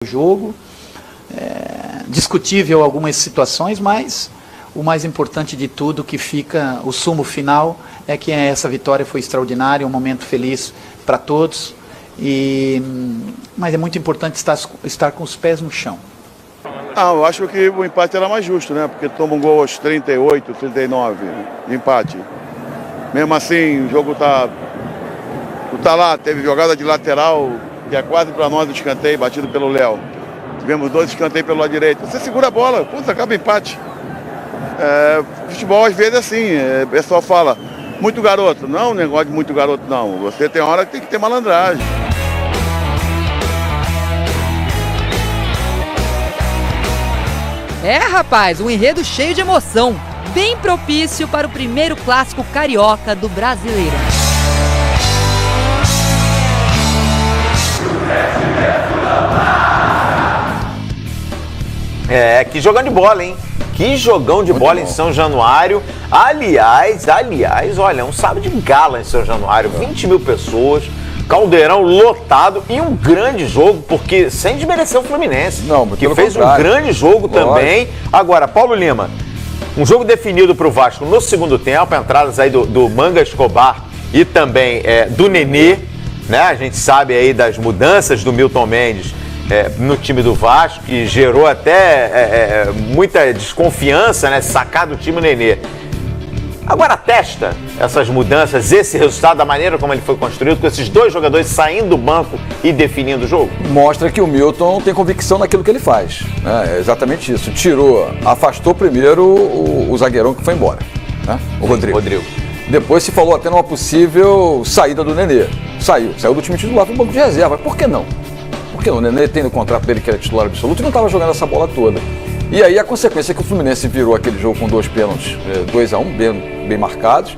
jogo, discutível algumas situações, mas o mais importante de tudo, que fica o sumo final, é que essa vitória foi extraordinária, um momento feliz para todos, mas é muito importante estar com os pés no chão. Eu acho que o empate era mais justo, né? Porque toma um gol aos 38, 39 de empate. Mesmo assim, o jogo tá lá, teve jogada de lateral, que é quase para nós o escanteio, batido pelo Léo. Tivemos 2 escanteios pelo lado direito. Você segura a bola, acaba empate. Futebol às vezes é assim, o pessoal fala, muito garoto. Não, negócio de muito garoto não. Você tem hora que tem que ter malandragem. Rapaz, um enredo cheio de emoção. Bem propício para o primeiro clássico carioca do Brasileirão. Que jogão de bola, hein? Que jogão de bola em São Januário. Aliás, olha, um sábado de gala em São Januário. 20 mil pessoas, caldeirão lotado e um grande jogo, porque sem desmerecer o Fluminense, que fez um grande jogo também. Agora, Paulo Lima, um jogo definido para o Vasco no segundo tempo, entradas aí do Manga Escobar e também do Nenê, né? A gente sabe aí das mudanças do Milton Mendes no time do Vasco, que gerou até muita desconfiança, né? Sacar do time o Nenê. Agora testa essas mudanças, esse resultado, da maneira como ele foi construído, com esses 2 jogadores saindo do banco e definindo o jogo? Mostra que o Milton tem convicção naquilo que ele faz. É exatamente isso. Afastou primeiro o zagueirão que foi embora, né? O Rodrigo. Depois se falou até numa possível saída do Nenê. Saiu do time titular para o banco de reserva. Por que não? Porque o Nenê tem no contrato dele que era titular absoluto e não estava jogando essa bola toda. E aí a consequência é que o Fluminense virou aquele jogo com 2 pênaltis, 2-1, bem marcados.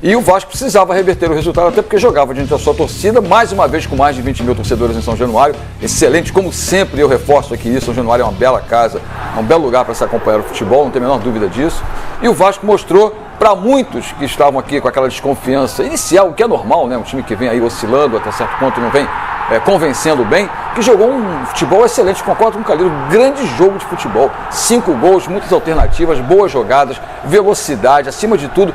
E o Vasco precisava reverter o resultado, até porque jogava diante da sua torcida, mais uma vez com mais de 20 mil torcedores em São Januário. Excelente, como sempre eu reforço aqui isso, São Januário é uma bela casa, é um belo lugar para se acompanhar o futebol, não tem a menor dúvida disso. E o Vasco mostrou para muitos que estavam aqui com aquela desconfiança inicial, o que é normal, né? Um time que vem aí oscilando até certo ponto, não vem convencendo bem, que jogou um futebol excelente, concordo com o Calil, grande jogo de futebol, 5 gols, muitas alternativas, boas jogadas, velocidade, acima de tudo,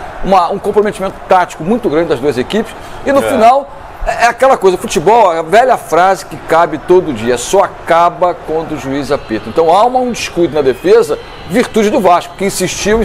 um comprometimento tático muito grande das 2 equipes, e no final, é aquela coisa, futebol, a velha frase que cabe todo dia, só acaba quando o juiz apita. Então há um descuido na defesa, virtude do Vasco, que insistiu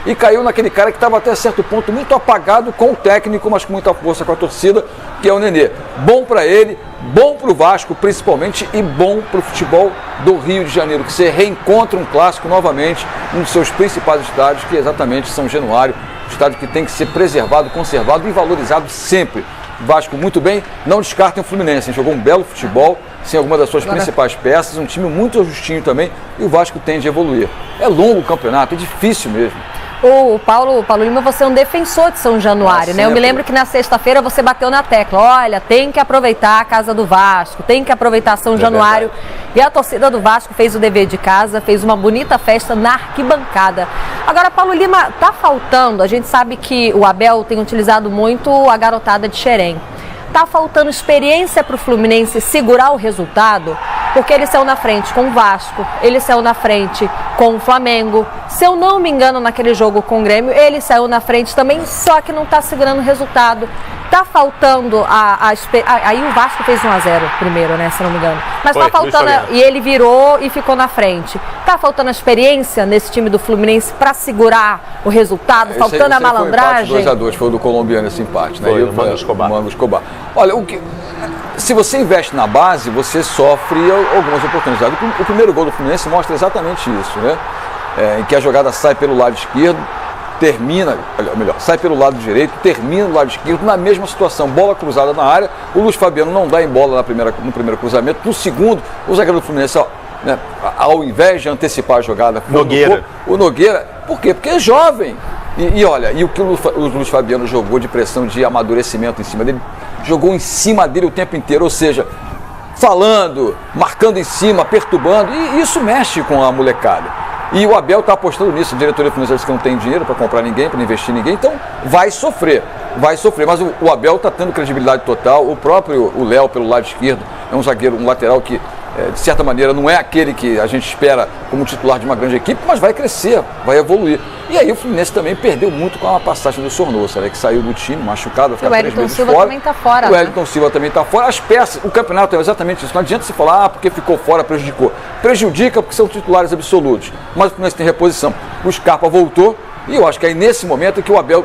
e caiu naquele cara que estava até certo ponto muito apagado com o técnico, mas com muita força com a torcida, que é o Nenê. Bom para ele, bom para o Vasco principalmente e bom para o futebol do Rio de Janeiro, que você reencontra um clássico novamente, um dos seus principais estádios, que é exatamente São Januário, um estádio que tem que ser preservado, conservado e valorizado sempre. Vasco muito bem, não descartem o Fluminense, jogou um belo futebol, sem alguma das suas principais peças, um time muito ajustinho também, e o Vasco tende a evoluir. É longo o campeonato, é difícil mesmo. O Paulo Lima, você é um defensor de São Januário, né? Eu me lembro que na sexta-feira você bateu na tecla, olha, tem que aproveitar a casa do Vasco, tem que aproveitar São Januário. E a torcida do Vasco fez o dever de casa, fez uma bonita festa na arquibancada. Agora, Paulo Lima, tá faltando, a gente sabe que o Abel tem utilizado muito a garotada de Xerém. Tá faltando experiência para o Fluminense segurar o resultado, porque ele saiu na frente com o Vasco, ele saiu na frente com o Flamengo. Se eu não me engano, naquele jogo com o Grêmio, ele saiu na frente também, só que não está segurando o resultado. Tá faltando aí o Vasco fez 1-0 primeiro, né, se não me engano. Mas tá faltando, e ele virou e ficou na frente. Tá faltando a experiência nesse time do Fluminense para segurar o resultado, faltando a malandragem. 2-2, foi o do colombiano esse empate, né? Foi o Manga Escobar. Olha, se você investe na base, você sofre algumas oportunidades. O primeiro gol do Fluminense mostra exatamente isso, né? Em que a jogada sai pelo lado esquerdo, sai pelo lado direito, termina do lado esquerdo, na mesma situação, bola cruzada na área, o Luiz Fabiano não dá em bola no primeiro cruzamento, no segundo, o zagueiro do Fluminense, né, ao invés de antecipar a jogada, o Nogueira, por quê? Porque é jovem, e olha, e o que o Luiz Fabiano jogou de pressão, de amadurecimento em cima dele, jogou em cima dele o tempo inteiro, ou seja, falando, marcando em cima, perturbando, e isso mexe com a molecada. E o Abel está apostando nisso, a diretoria financeira diz que não tem dinheiro para comprar ninguém, para investir em ninguém, então vai sofrer, mas o Abel está tendo credibilidade total, o próprio Léo pelo lado esquerdo é um zagueiro, um lateral que de certa maneira, não é aquele que a gente espera como titular de uma grande equipe, mas vai crescer, vai evoluir. E aí o Fluminense também perdeu muito com a passagem do Sornosa, né, que saiu do time, machucado, vai ficar 3 meses fora. O Wellington Silva também está fora. O Wellington Silva também está fora. As peças, o campeonato é exatamente isso. Não adianta você falar, porque ficou fora, prejudicou. Prejudica porque são titulares absolutos. Mas o Fluminense tem reposição. O Scarpa voltou. E eu acho que aí nesse momento é que o Abel,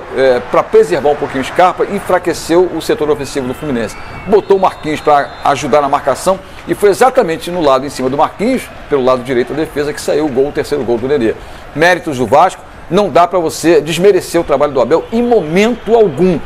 para preservar um pouquinho o Scarpa, enfraqueceu o setor ofensivo do Fluminense. Botou o Marquinhos para ajudar na marcação e foi exatamente no lado em cima do Marquinhos, pelo lado direito da defesa, que saiu o terceiro gol do Nenê. Méritos do Vasco, não dá para você desmerecer o trabalho do Abel em momento algum.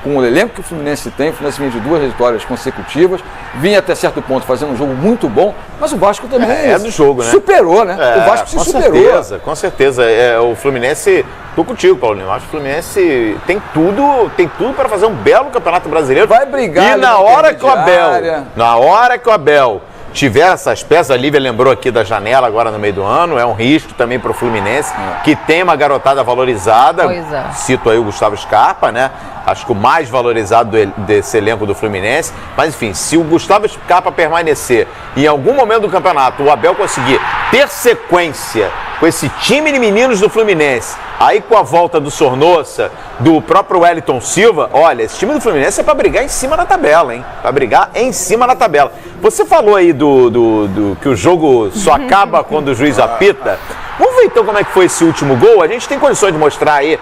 Com o elenco que o Fluminense tem, o Fluminense vinha de 2 vitórias consecutivas, vinha até certo ponto fazendo um jogo muito bom, mas o Vasco também do jogo, né? Superou, né? O Vasco se superou. Com certeza. O Fluminense, tô contigo, Paulinho, eu acho que o Fluminense tem tudo para fazer um belo campeonato brasileiro. Vai brigar. E na hora que o Abel tiver essas peças, a Lívia lembrou aqui da janela agora no meio do ano, é um risco também para o Fluminense, que tem uma garotada valorizada. Pois é. Cito aí o Gustavo Scarpa, né? Acho que o mais valorizado desse elenco do Fluminense. Mas enfim, se o Gustavo Scarpa permanecer e em algum momento do campeonato o Abel conseguir ter sequência com esse time de meninos do Fluminense, aí com a volta do Sornosa, do próprio Wellington Silva, olha, esse time do Fluminense é para brigar em cima da tabela, hein? Para brigar em cima da tabela. Você falou aí do que o jogo só acaba quando o juiz apita. Vamos ver então como é que foi esse último gol. A gente tem condições de mostrar aí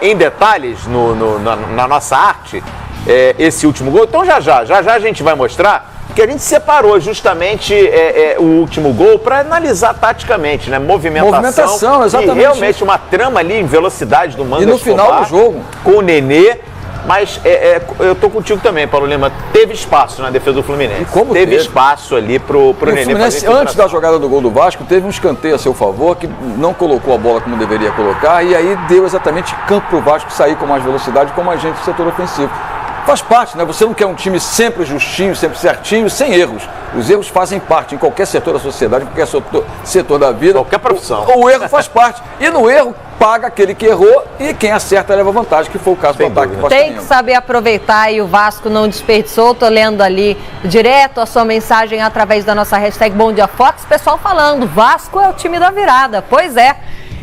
em detalhes na nossa arte esse último gol. Então já a gente vai mostrar, que a gente separou justamente o último gol para analisar taticamente, né? Movimentação, exatamente. E realmente uma trama ali em velocidade do Manga E no final do jogo, com o Nenê. Mas eu tô contigo também, Paulo Lima. Teve espaço na defesa do Fluminense. E como teve espaço ali pro Nenê. O Fluminense, antes da jogada do gol do Vasco, teve um escanteio a seu favor, que não colocou a bola como deveria colocar, e aí deu exatamente campo pro Vasco sair com mais velocidade, como agente do setor ofensivo. Faz parte, né? Você não quer um time sempre justinho, sempre certinho, sem erros. Os erros fazem parte em qualquer setor da sociedade, em qualquer setor da vida. Qualquer profissão. O erro faz parte. E no erro, paga aquele que errou e quem acerta leva vantagem, que foi o caso do ataque vascaíno. Tem que saber aproveitar e o Vasco não desperdiçou. Tô lendo ali direto a sua mensagem através da nossa hashtag Bom Dia Fox. Pessoal falando, Vasco é o time da virada. Pois é.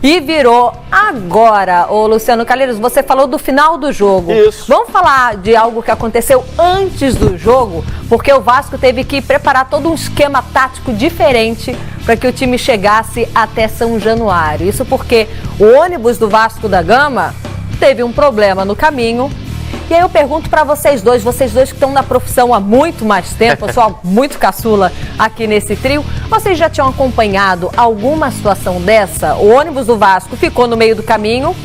E virou agora. Ô Luciano Calheiros, você falou do final do jogo. Isso. Vamos falar de algo que aconteceu antes do jogo, porque o Vasco teve que preparar todo um esquema tático diferente para que o time chegasse até São Januário. Isso porque o ônibus do Vasco da Gama teve um problema no caminho. E aí eu pergunto para vocês dois que estão na profissão há muito mais tempo, eu sou muito caçula aqui nesse trio, vocês já tinham acompanhado alguma situação dessa? O ônibus do Vasco ficou no meio do caminho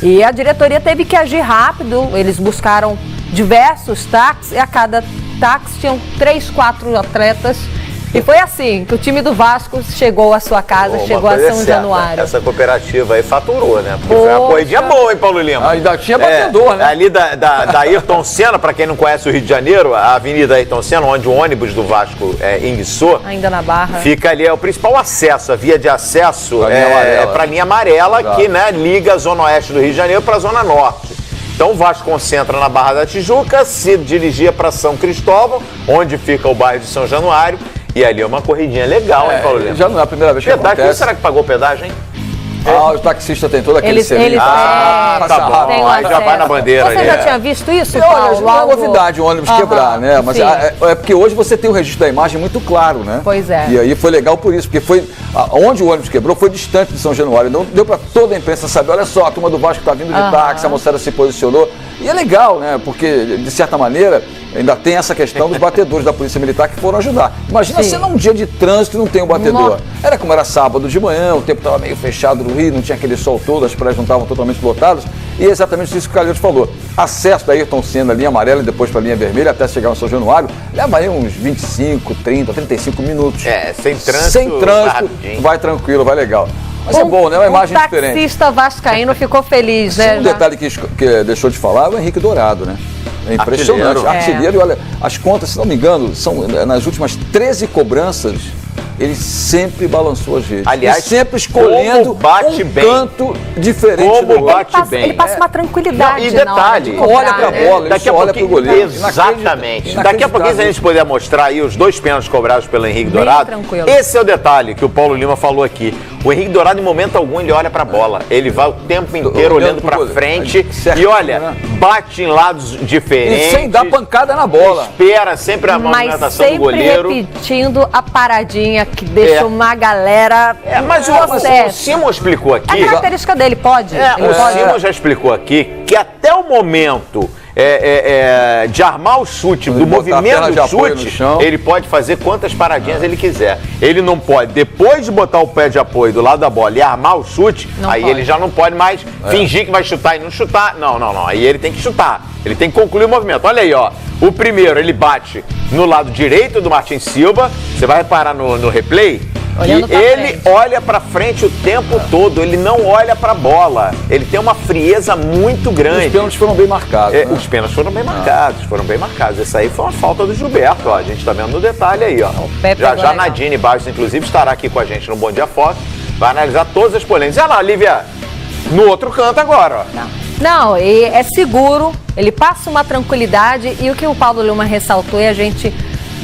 e a diretoria teve que agir rápido, eles buscaram diversos táxis e a cada táxi tinham 3, 4 atletas. E foi assim que o time do Vasco chegou à sua casa, chegou a São Januário. Essa cooperativa aí faturou, né? Porque foi uma corridinha boa, hein, Paulo Lima? Ainda tinha batedor, né? Ali da Ayrton Senna, para quem não conhece o Rio de Janeiro, a Avenida Ayrton Senna, onde o ônibus do Vasco enguiçou. Ainda na Barra. Fica ali, é o principal acesso, a via de acesso para a linha amarela, Exato. que liga a zona oeste do Rio de Janeiro para a zona norte. Então o Vasco concentra na Barra da Tijuca, se dirigia para São Cristóvão, onde fica o bairro de São Januário. E ali é uma corridinha legal, hein, Paulo Lima? Já não é a primeira vez que pedágio, acontece. Quem será que pagou o pedágio, hein? O taxista tem todo aquele selinho. Tá bom. Aí já vai na bandeira. Você já tinha visto isso, Olha, Paulo? não é novidade o ônibus quebrar, né? Mas sim. é porque hoje você tem o registro da imagem muito claro, né? Pois é. E aí foi legal por isso, porque foi onde o ônibus quebrou foi distante de São Januário. Não deu para toda a imprensa saber, olha só, a turma do Vasco tá vindo de táxi, a moçada se posicionou. E é legal, né? Porque, de certa maneira, ainda tem essa questão dos batedores da Polícia Militar que foram ajudar. Imagina sendo um dia de trânsito e não tem um batedor. Era como era sábado de manhã, o tempo estava meio fechado no Rio, não tinha aquele sol todo, as praias não estavam totalmente lotadas. E é exatamente isso que o Calheiros falou. Acesso da Ayrton Senna, linha amarela e depois para a linha vermelha, até chegar no São Januário, leva aí uns 25, 30, 35 minutos. Sem trânsito. Sem trânsito, vai tranquilo, vai legal. Mas é bom, né? Uma imagem diferente. O taxista vascaíno ficou feliz, né? Um detalhe que deixou de falar é o Henrique Dourado, né? É impressionante. Artilheiro, e olha, as contas, se não me engano, são nas últimas 13 cobranças, ele sempre balançou as redes. Aliás, e sempre escolhendo bate bem. canto diferente do outro. Ele passa uma tranquilidade. Não, e detalhe, olha pra bola, daqui a olha pro pouquinho, goleiro. exatamente. Daqui a pouquinho, se a gente puder mostrar aí os 2 pênaltis cobrados pelo Henrique Bem Dourado, tranquilo. esse é o detalhe que o Paulo Lima falou aqui. O Henrique Dourado, em momento algum, ele olha pra bola. Ele vai o tempo inteiro olhando pra frente e olha, bate em lados diferentes. E sem dar pancada na bola. Espera sempre a movimentação do goleiro. Mas sempre repetindo a paradinha que deixa uma galera... Mas o Simon explicou aqui... É a característica dele, pode. O Simon já explicou aqui que até o momento de armar o chute, do movimento do chute, ele pode fazer quantas paradinhas ele quiser. Ele não pode, depois de botar o pé de apoio do lado da bola e armar o chute, aí ele já não pode mais fingir que vai chutar e não chutar. Não. Aí ele tem que chutar. Ele tem que concluir o movimento. Olha aí, ó. O primeiro, ele bate no lado direito do Martin Silva. Você vai reparar no replay. E ele olha pra frente o tempo todo, ele não olha pra bola. Ele tem uma frieza muito grande. Os pênaltis foram bem marcados. Os pênaltis foram bem marcados, Essa aí foi uma falta do Gilberto, ó. A gente tá vendo no detalhe aí, ó. Já Nadine Barros, inclusive, estará aqui com a gente no Bom Dia Fox. Vai analisar todas as polêmicas. Olha lá, Lívia, no outro canto agora, ó. Não, e é seguro, ele passa uma tranquilidade e o que o Paulo Lima ressaltou é a gente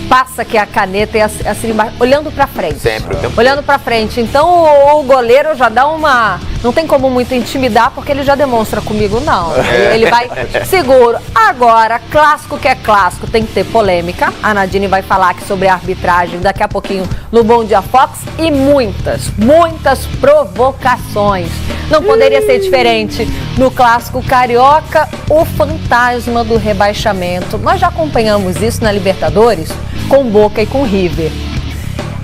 passa aqui a caneta e assim, olhando pra frente. Sempre. Olhando pra frente. Então o goleiro já dá uma... Não tem como muito intimidar porque ele já demonstra comigo, não. Ele vai seguro. Agora, clássico que é clássico, tem que ter polêmica. A Nadine vai falar aqui sobre a arbitragem daqui a pouquinho no Bom Dia Fox e muitas provocações. Não poderia ser diferente. No clássico carioca, o fantasma do rebaixamento. Nós já acompanhamos isso na Libertadores com Boca e com River.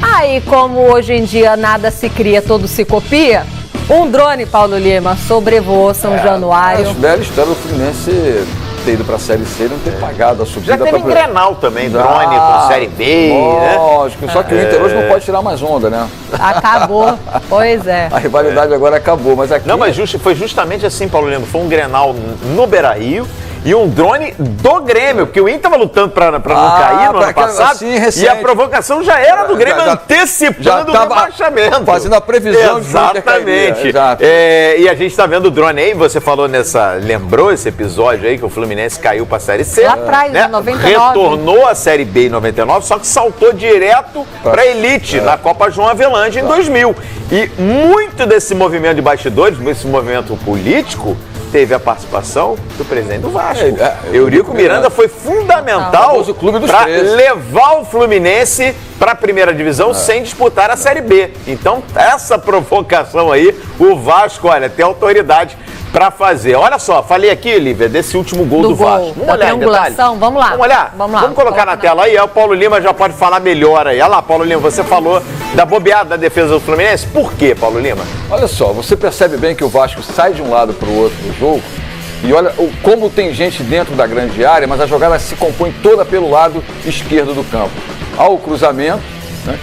Aí, como hoje em dia nada se cria, tudo se copia, um drone, Paulo Lima, sobrevoou São Januário. Acho velha história do Fluminense ter ido pra Série C e não ter pagado a subida. Já teve em Grenal também, drone com Série B, lógico, só que o Inter hoje não pode tirar mais onda, né? Acabou, pois é. A rivalidade agora acabou, mas aqui... Não, mas foi justamente assim, Paulo Lima, foi um Grenal no Beira-Rio, e um drone do Grêmio, porque o Inter estava lutando para não cair no ano passado, assim, e a provocação já era do Grêmio, antecipando o rebaixamento. Fazendo a previsão. Exatamente. E a gente está vendo o drone aí, você falou lembrou esse episódio aí, que o Fluminense caiu para a Série C. Lá atrás, em 99. Retornou à Série B em 99, só que saltou direto para a Elite, na Copa João Avelange em 2000. E muito desse movimento de bastidores, desse movimento político, teve a participação do presidente do Vasco. Eurico Miranda foi fundamental para levar o Fluminense para a primeira divisão sem disputar a Série B. Então, essa provocação aí, o Vasco, olha, tem autoridade para fazer. Olha só, falei aqui, Lívia, desse último gol do Vasco. Vamos olhar em detalhe. Vamos lá. Vamos olhar? Vamos colocar na tela aí. O Paulo Lima já pode falar melhor aí. Olha lá, Paulo Lima, você falou da bobeada da defesa do Fluminense. Por quê, Paulo Lima? Olha só, você percebe bem que o Vasco sai de um lado para o outro do jogo e olha como tem gente dentro da grande área, mas a jogada se compõe toda pelo lado esquerdo do campo. Há o cruzamento, né?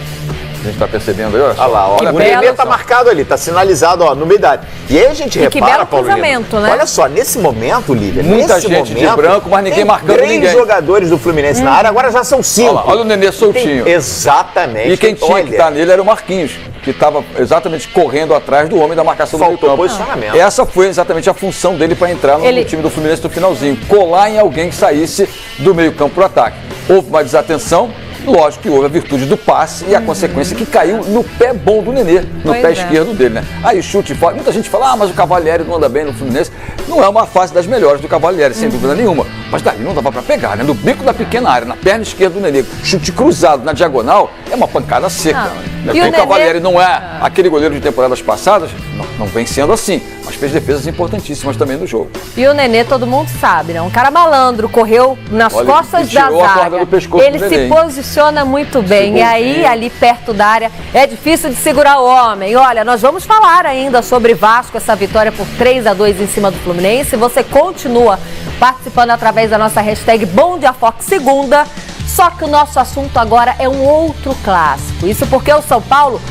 A gente está percebendo aí, olha só. Olha lá, o Nenê está marcado ali, está sinalizado, ó, no meio da área. E aí a gente repara, Paulo Lima, né? Olha só, nesse momento, Lívia, muita gente de branco, mas ninguém marcando ninguém. 3 jogadores do Fluminense na área, agora já são 5. Olha o Nenê soltinho. Exatamente. E quem tinha que estar nele era o Marquinhos, que estava exatamente correndo atrás do homem da marcação do meio campo. Posicionamento. Essa foi exatamente a função dele para entrar no time do Fluminense no finalzinho, colar em alguém que saísse do meio campo para o ataque. Houve uma desatenção. Lógico que houve a virtude do passe e a consequência que caiu no pé bom do Nenê, no pé esquerdo dele, né? Aí chute fora. Muita gente fala, mas o Cavalieri não anda bem no Fluminense. Não é uma fase das melhores do Cavalieri, sem dúvida nenhuma. Mas daí não dava pra pegar, né? No bico da pequena área, na perna esquerda do Nenê, chute cruzado na diagonal, é uma pancada seca. Né? O Cavalieri não é aquele goleiro de temporadas passadas, não vem sendo assim. Mas fez defesas importantíssimas também no jogo. E o Nenê, todo mundo sabe, né? Um cara malandro, correu nas costas da zaga. Ele se posiciona muito bem. E aí, ali perto da área, é difícil de segurar o homem. Olha, nós vamos falar ainda sobre Vasco, essa vitória por 3-2 em cima do Fluminense. Você continua participando através da nossa hashtag BomDiaFox2. Só que o nosso assunto agora é um outro clássico. Isso porque o São Paulo